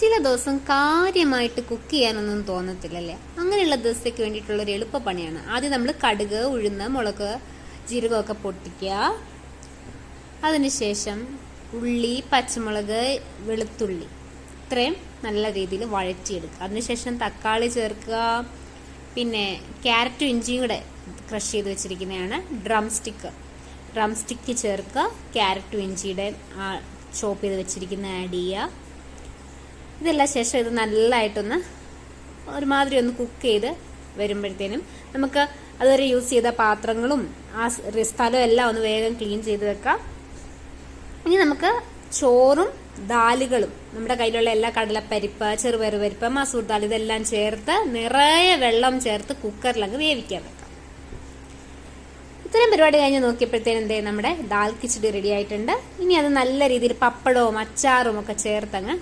ചില ദിവസം കാര്യമായിട്ട് കുക്ക് ചെയ്യാനൊന്നും തോന്നത്തില്ലല്ലേ? അങ്ങനെയുള്ള ദിവസത്തേക്ക് വേണ്ടിയിട്ടുള്ള ഒരു എളുപ്പ പണിയാണ്. ആദ്യം നമ്മൾ കടുക്, ഉഴുന്ന്, മുളക്, ജീരകമൊക്കെ പൊട്ടിക്കുക. അതിനുശേഷം ഉള്ളി, പച്ചമുളക്, വെളുത്തുള്ളി ഇത്രയും നല്ല രീതിയിൽ വഴറ്റിയെടുക്കുക. അതിനുശേഷം തക്കാളി ചേർക്കുക. പിന്നെ ക്യാരറ്റും ഇഞ്ചിയും കൂടെ ക്രഷ് ചെയ്ത് വെച്ചിരിക്കുന്നതാണ്. ഡ്രം സ്റ്റിക്ക് ചേർക്കുക. ക്യാരറ്റും ഇഞ്ചിയുടെ ചോപ്പ് ചെയ്ത് വെച്ചിരിക്കുന്ന ആഡ് ചെയ്യുക. ഇതെല്ലാം ശേഷം ഇത് നല്ലതായിട്ടൊന്ന് ഒരുമാതിരി ഒന്ന് കുക്ക് ചെയ്ത് വരുമ്പോഴത്തേനും നമുക്ക് അതുവരെ യൂസ് ചെയ്ത പാത്രങ്ങളും ആ സ്ഥലവും എല്ലാം ഒന്ന് വേഗം ക്ലീൻ ചെയ്ത് വെക്കാം. ഇനി നമുക്ക് ചോറും ദാലുകളും നമ്മുടെ കയ്യിലുള്ള എല്ലാ കടലപ്പരിപ്പ്, ചെറുപയർ പരിപ്പ്, മസൂർ ദാൽ ഇതെല്ലാം ചേർത്ത് നിറയെ വെള്ളം ചേർത്ത് കുക്കറിലങ്ങ് വേവിക്കാൻ വെക്കാം. ഇത്രയും പരിപാടി കഴിഞ്ഞ് നോക്കിയപ്പോഴത്തേനും നമ്മുടെ ദാൽ കിച്ചടി റെഡി ആയിട്ടുണ്ട്. ഇനി അത് നല്ല രീതിയിൽ പപ്പടവും അച്ചാറും ഒക്കെ ചേർത്തങ്ങ്